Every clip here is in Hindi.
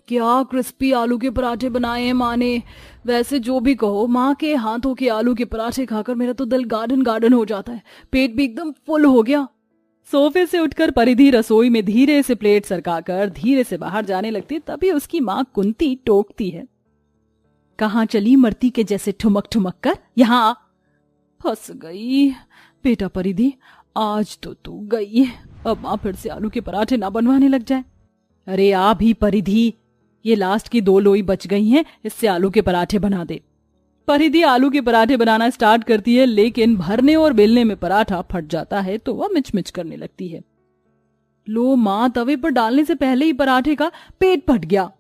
क्या क्रिस्पी आलू के पराठे बनाए हैं माँ ने। वैसे जो भी कहो, माँ के हाथों के आलू के पराठे खाकर मेरा तो दिल गार्डन गार्डन हो जाता है। पेट भी एकदम फुल हो गया। सोफे से उठकर परिधि रसोई में धीरे से प्लेट सरकाकर धीरे से बाहर जाने लगती, तभी उसकी माँ कुंती टोकती है। कहाँ चली मरती के जैसे ठुमक ठुमक कर, यहाँ आ। फंस गई। बेटा परिधि, आज तो तू गई। अब माँ फिर से आलू के पराठे ना बनवाने लग जाए। अरे आ भी परिधि, ये लास्ट की 2 लोई बच गई हैं, इससे आलू के पराठे बना दे। परिधि आलू के पराठे बनाना स्टार्ट करती है, लेकिन भरने और बेलने में पराठा फट जाता है तो वह मिच करने लगती है। लो माँ, तवे पर डालने से पहले ही पराठे का पेट फट गया।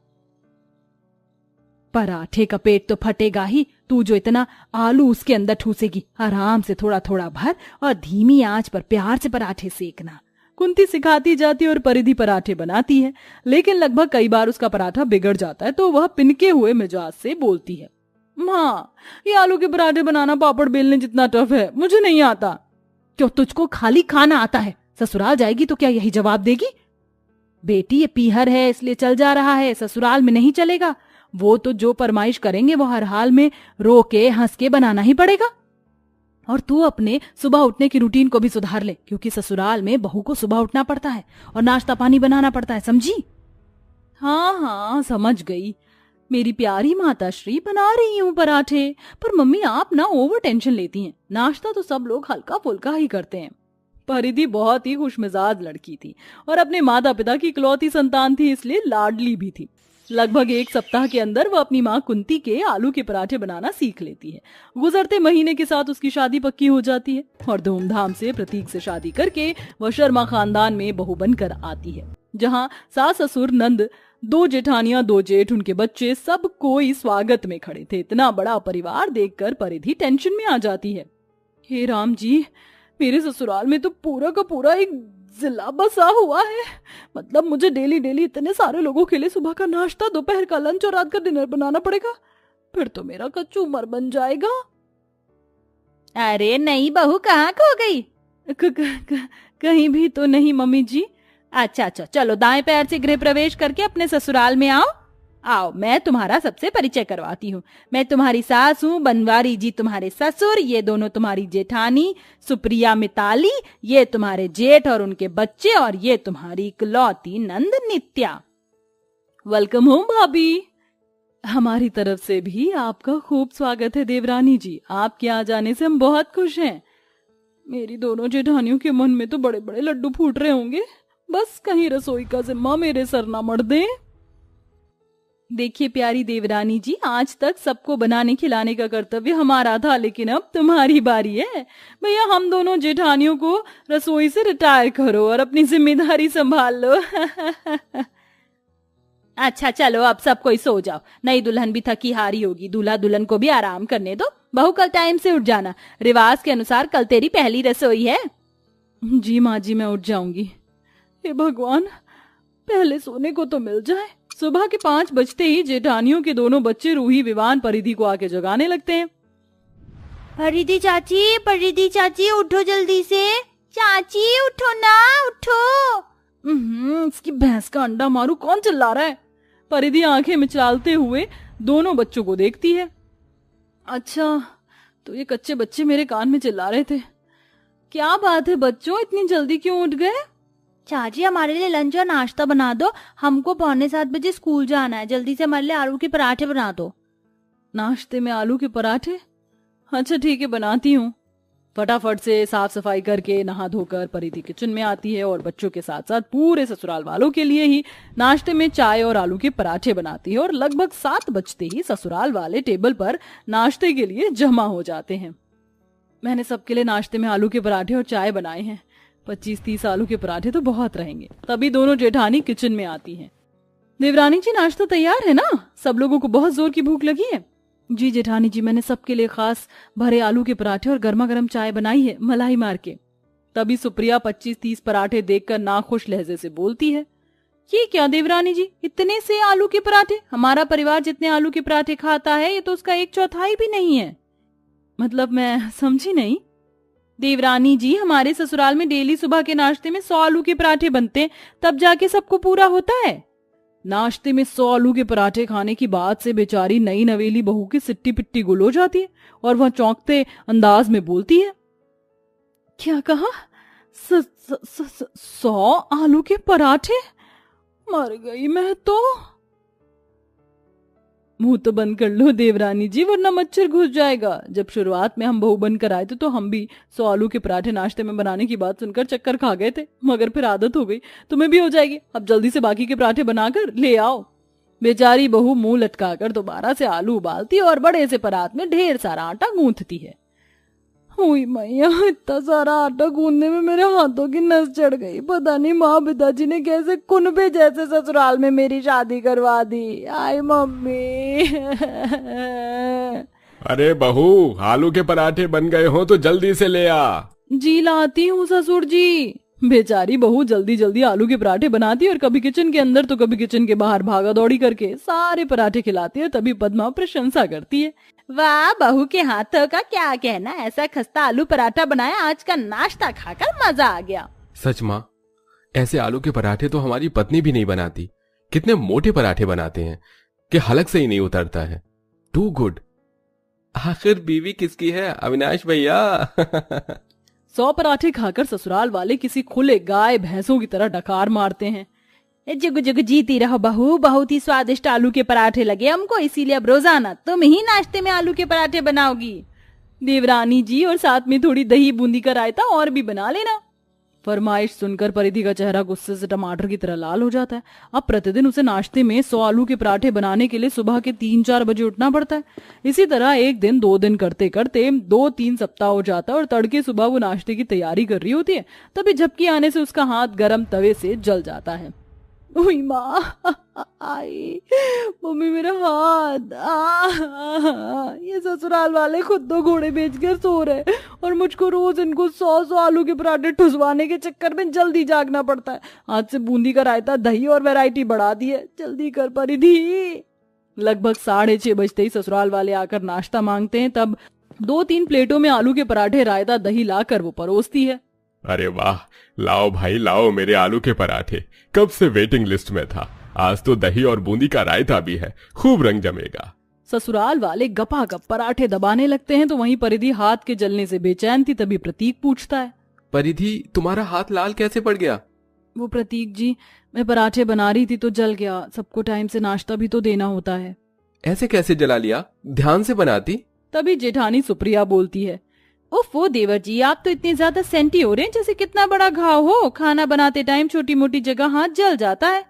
पराठे का पेट तो फटेगा ही, तू जो इतना आलू उसके अंदर ठूसेगी। आराम से थोड़ा थोड़ा भर और धीमी आंच पर प्यार से पराठे सेकना। कुंती सिखाती जाती है और परिधि पराठे बनाती है, लेकिन लगभग कई बार उसका पराठा बिगड़ जाता है तो वह पिनके हुए मिजाज से बोलती है, माँ ये आलू के पराठे बनाना पापड़ बेलने जितना टफ है, मुझे नहीं आता। क्यों, तुझको खाली खाना आता है? ससुराल जाएगी तो क्या यही जवाब देगी? बेटी ये पीहर है इसलिए चल जा रहा है, ससुराल में नहीं चलेगा। वो तो जो फरमाइश करेंगे वो हर हाल में रो के हंस के बनाना ही पड़ेगा। और तू अपने सुबह उठने की रूटीन को भी सुधार ले, क्योंकि ससुराल में बहू को सुबह उठना पड़ता है और नाश्ता पानी बनाना पड़ता है, समझी? हाँ हाँ समझ गई मेरी प्यारी माताश्री, बना रही हूँ पराठे। पर मम्मी आप ना ओवर टेंशन लेती हैं, नाश्ता तो सब लोग हल्का फुल्का ही करते हैं। परिधि बहुत ही खुशमिजाज लड़की थी और अपने माता पिता की इकलौती संतान थी, इसलिए लाडली भी थी। लगभग 1 सप्ताह के अंदर वह अपनी माँ कुंती के आलू के पराठे बनाना सीख लेती है। गुजरते महीने के साथ उसकी शादी पक्की हो जाती है और धूमधाम से प्रतीक से शादी करके वह शर्मा खानदान में बहू बनकर आती है, जहाँ सास ससुर नंद 2 जेठानियां 2 जेठ उनके बच्चे सब कोई स्वागत में खड़े थे। इतना बड़ा परिवार देखकर परिधि टेंशन में आ जाती है। हे राम जी, मेरे ससुराल में तो पूरा का पूरा एक जिला बसा हुआ है। मतलब मुझे डेली डेली इतने सारे लोगों के लिए सुबह का नाश्ता, दोपहर का लंच और रात का डिनर बनाना पड़ेगा। फिर तो मेरा कच्चू मर बन जाएगा। अरे नहीं बहू, कहाँ खो गई? कहीं भी तो नहीं मम्मी जी। अच्छा चलो दाएं पैर से गृह प्रवेश करके अपने ससुराल में आओ। आओ, मैं तुम्हारा सबसे परिचय करवाती हूँ। मैं तुम्हारी सास हूँ, बनवारी जी तुम्हारे ससुर, ये दोनों तुम्हारी जेठानी सुप्रिया मिताली, ये तुम्हारे जेठ और उनके बच्चे, और ये तुम्हारी इकलौती नंद नित्या। वेलकम होम भाभी। हमारी तरफ से भी आपका खूब स्वागत है देवरानी जी, आपके आ जाने से हम बहुत खुश हैं। मेरी दोनों जेठानियों के मन में तो बड़े बड़े लड्डू फूट रहे होंगे, बस कहीं रसोई का जिम्मा मेरे सर ना मर दे। देखिए प्यारी देवरानी जी, आज तक सबको बनाने खिलाने का कर्तव्य हमारा था, लेकिन अब तुम्हारी बारी है। भैया हम दोनों जेठानियों को रसोई से रिटायर करो और अपनी जिम्मेदारी संभाल लो। अच्छा चलो अब सब कोई सो जाओ, नई दुल्हन भी थकी हारी होगी, दूल्हा दुल्हन को भी आराम करने दो। बहू कल टाइम से उठ जाना, रिवाज के अनुसार कल तेरी पहली रसोई है। जी माँ जी, मैं उठ जाऊंगी। हे भगवान, पहले सोने को तो मिल जाए। सुबह के 5 बजते ही जेठानियों के दोनों बच्चे रूही विवान परिधि को आके जगाने लगते हैं। परिधि चाची उठो जल्दी से। चाची उठो ना, उठो। इसकी भैंस का अंडा मारू, कौन चिल्ला रहा है? परिधि आंखें मिचलाते हुए दोनों बच्चों को देखती है। अच्छा, तो ये कच्चे बच्चे मेरे कान में चिल्ला रहे थे। क्या बात है बच्चों, इतनी जल्दी क्यों उठ गए? चाची हमारे लिए लंच और नाश्ता बना दो, हमको 6:45 बजे स्कूल जाना है। जल्दी से हमारे लिए आलू के पराठे बना दो। नाश्ते में आलू के पराठे? अच्छा ठीक है, बनाती हूँ। फटाफट से साफ सफाई करके नहा धोकर परिधि किचन में आती है और बच्चों के साथ साथ पूरे ससुराल वालों के लिए ही नाश्ते में चाय और आलू के पराठे बनाती है। और लगभग 7 बजते ही ससुराल वाले टेबल पर नाश्ते के लिए जमा हो जाते हैं। मैंने सबके लिए नाश्ते में आलू के पराठे और चाय बनाए हैं। 25-30 आलू के पराठे तो बहुत रहेंगे। तभी दोनों जेठानी किचन में आती हैं। देवरानी जी, नाश्ता तैयार है ना? सब लोगों को बहुत जोर की भूख लगी है। जी जेठानी जी, मैंने सबके लिए खास भरे आलू के पराठे और गर्मा गर्म चाय बनाई है, मलाई मार के। तभी सुप्रिया 25-30 पराठे देखकर नाखुश लहजे से बोलती है, ये क्या देवरानी जी, इतने से आलू के पराठे? हमारा परिवार जितने आलू के पराठे खाता है, ये तो उसका 1/4 भी नहीं है। मतलब मैं समझी नहीं। देवरानी जी, हमारे ससुराल में डेली सुबह के नाश्ते में 100 आलू के पराठे बनते हैं, तब जाके सबको पूरा होता है। नाश्ते में 100 आलू के पराठे खाने की बात से बेचारी नई नवेली बहू की सिट्टी पिट्टी गुल हो जाती है और वह चौंकते अंदाज में बोलती है, क्या कहा? 100 आलू के पराठे? मर गई मैं तो। मुंह तो बंद कर लो देवरानी जी, वरना मच्छर घुस जाएगा। जब शुरुआत में हम बहू बनकर आए थे तो हम भी 100 आलू के पराठे नाश्ते में बनाने की बात सुनकर चक्कर खा गए थे, मगर फिर आदत हो गई। तुम्हें भी हो जाएगी। अब जल्दी से बाकी के पराठे बनाकर ले आओ। बेचारी बहू मुंह लटकाकर दोबारा से आलू उबालती है और बड़े से परात में ढेर सारा आटा गूंथती है। हुई मैया, इतना सारा आटा गूंदने में मेरे हाथों की नस चढ़ गई। पता नहीं माँ पिताजी ने कैसे कुनबे जैसे ससुराल में मेरी शादी करवा दी। आय मम्मी। अरे बहू, आलू के पराठे बन गए हो तो जल्दी से ले आ। जी लाती हूँ ससुर जी। बेचारी बहू जल्दी जल्दी आलू के पराठे बनाती और कभी किचन के अंदर तो कभी किचन के बाहर भागा दौड़ी करके सारे पराठे खिलाती है। तभी पद्मा प्रशंसा करती है, वाह, बहू के हाथों का क्या कहना। ऐसा खस्ता आलू पराठा बनाया, आज का नाश्ता खाकर मजा आ गया। सच माँ, ऐसे आलू के पराठे तो हमारी पत्नी भी नहीं बनाती। कितने मोटे पराठे बनाते हैं कि हलक से ही नहीं उतरता है। Too good. आखिर बीवी किसकी है अविनाश भैया? 100 पराठे खाकर ससुराल वाले किसी खुले गाय भैंसों की तरह डकार मारते हैं। जुग जुग जीती रहो बहू, बहुत ही स्वादिष्ट आलू के पराठे लगे हमको, इसीलिए अब रोजाना तुम ही नाश्ते में आलू के पराठे बनाओगी। देवरानी जी, और साथ में थोड़ी दही बूंदी का रायता और भी बना लेना। फरमाइश सुनकर परिधि का चेहरा गुस्से से टमाटर की तरह लाल हो जाता है। अब प्रतिदिन उसे नाश्ते में 100 आलू के पराठे बनाने के लिए सुबह के 3-4 बजे उठना पड़ता है। इसी तरह 1 दिन 2 दिन करते करते 2-3 सप्ताह हो जाता है और तड़के सुबह वो नाश्ते की तैयारी कर रही होती है। तभी झपकी आने से उसका हाथ गर्म तवे से जल जाता है। हुई माँ, आई मम्मी, मेरा हाथ। ये ससुराल वाले खुद तो घोड़े बेचकर सो रहे और मुझको रोज इनको 100 आलू के पराठे ठुसवाने के चक्कर में जल्दी जागना पड़ता है। आज से बूंदी का रायता, दही और वैरायटी बढ़ा दी है। जल्दी कर परिधि। लगभग 6:30 बजते ही ससुराल वाले आकर नाश्ता मांगते हैं। तब 2-3 प्लेटों में आलू के पराठे, रायता, दही लाकर वो परोसती है। अरे वाह, लाओ भाई लाओ मेरे आलू के पराठे। कब से वेटिंग लिस्ट में था। आज तो दही और बूंदी का रायता भी है, खूब रंग जमेगा। ससुराल वाले गपागप पराठे दबाने लगते हैं तो वहीं परिधि हाथ के जलने से बेचैन थी। तभी प्रतीक पूछता है, परिधि, तुम्हारा हाथ लाल कैसे पड़ गया? वो प्रतीक जी, मैं पराठे बना रही थी तो जल गया। सबको टाइम से नाश्ता भी तो देना होता है। ऐसे कैसे जला लिया? ध्यान से बनाती। तभी जेठानी सुप्रिया बोलती है, ओफो देवर जी, आप तो इतने ज्यादा सेंटी हो रहे हैं जैसे कितना बड़ा घाव हो। खाना बनाते टाइम छोटी मोटी जगह हाथ जल जाता है।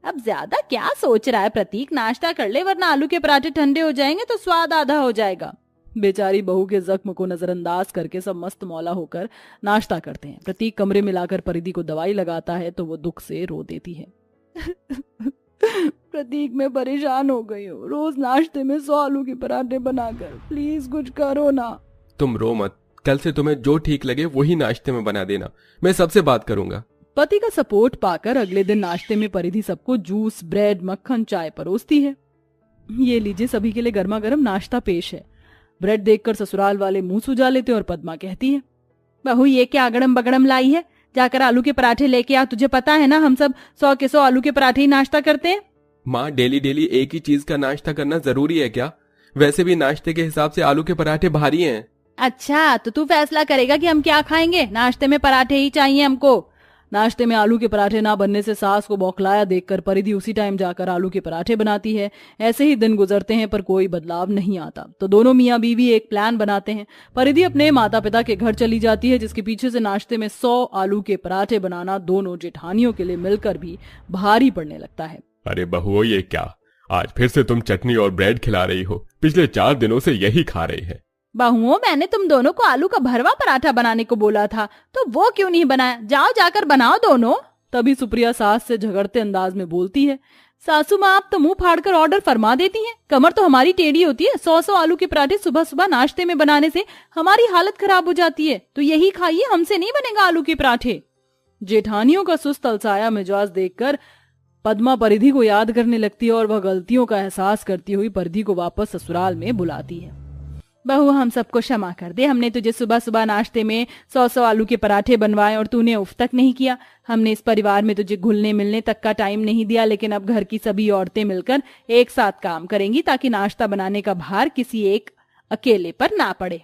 अब ज्यादा क्या सोच रहा है प्रतीक, नाश्ता कर ले वरना आलू के पराठे ठंडे हो जाएंगे तो स्वाद आधा हो जाएगा। बेचारी बहू के जख्म को नजरअंदाज करके सब मस्त मौला होकर नाश्ता करते हैं। प्रतीक कमरे में लाकर परिधि को दवाई लगाता है तो वो दुख से रो देती है। प्रतीक, मैं परेशान हो गई हूँ। रोज नाश्ते में 100 आलू के पराठे बनाकर, प्लीज कुछ करो ना। तुम रो मत, कल से तुम्हें जो ठीक लगे वही नाश्ते में बना देना। मैं सबसे बात करूंगा। पति का सपोर्ट पाकर अगले दिन नाश्ते में परिधि सबको जूस, ब्रेड, मक्खन, चाय परोसती है। ये लीजिए, सभी के लिए गर्मा गर्म नाश्ता पेश है। ब्रेड देखकर ससुराल वाले मुंह सुजा लेते और पद्मा कहती है, बहू ये क्या अगड़म बगड़म लाई है? जाकर आलू के पराठे लेके आ। तुझे पता है ना हम सब 100 के 100 आलू के पराठे ही नाश्ता करते हैं। माँ, डेली डेली एक ही चीज का नाश्ता करना जरूरी है क्या? वैसे भी नाश्ते के हिसाब से आलू के पराठे भारी हैं। अच्छा, तो तू फैसला करेगा कि हम क्या खाएंगे? नाश्ते में पराठे ही चाहिए हमको। नाश्ते में आलू के पराठे ना बनने से सास को बौखलाया देखकर परिधि उसी टाइम जाकर आलू के पराठे बनाती है। ऐसे ही दिन गुजरते हैं पर कोई बदलाव नहीं आता। तो दोनों मियाँ बीवी एक प्लान बनाते हैं। परिधि अपने माता पिता के घर चली जाती है, जिसके पीछे से नाश्ते में 100 आलू के पराठे बनाना दोनों जेठानियों के लिए मिलकर भी भारी पड़ने लगता है। अरे बहू, ये क्या, आज फिर से तुम चटनी और ब्रेड खिला रही हो? पिछले 4 दिनों से यही खा रही है। बहुओं, मैंने तुम दोनों को आलू का भरवा पराठा बनाने को बोला था, तो वो क्यों नहीं बनाया? जाओ जाकर बनाओ दोनों। तभी सुप्रिया सास से झगड़ते अंदाज में बोलती है, सासू माँ, आप तो मुंह फाड़कर ऑर्डर फरमा देती हैं। कमर तो हमारी टेढ़ी होती है। 100 आलू के पराठे सुबह सुबह नाश्ते में बनाने से हमारी हालत खराब हो जाती है। तो यही खाइए, हमसे नहीं बनेगा आलू के पराठे। जेठानियों का सुस्त अलसाया मिजाज देखकर पद्मा परिधि को याद करने लगती है और वह गलतियों का एहसास करती हुई परिधि को वापस ससुराल में बुलाती है। बहू हम सबको क्षमा कर दे। हमने तुझे सुबह सुबह नाश्ते में 100 आलू के पराठे बनवाए और तूने उफ तक नहीं किया। हमने इस परिवार में तुझे घुलने मिलने तक का टाइम नहीं दिया, लेकिन अब घर की सभी औरतें मिलकर एक साथ काम करेंगी ताकि नाश्ता बनाने का भार किसी एक अकेले पर ना पड़े।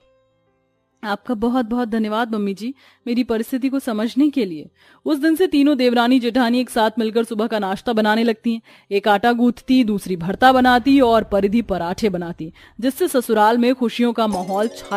आपका बहुत बहुत धन्यवाद मम्मी जी, मेरी परिस्थिति को समझने के लिए। उस दिन से तीनों देवरानी जेठानी एक साथ मिलकर सुबह का नाश्ता बनाने लगती हैं। एक आटा गूंथती, दूसरी भरता बनाती और परिधि पराठे बनाती, जिससे ससुराल में खुशियों का माहौल छाया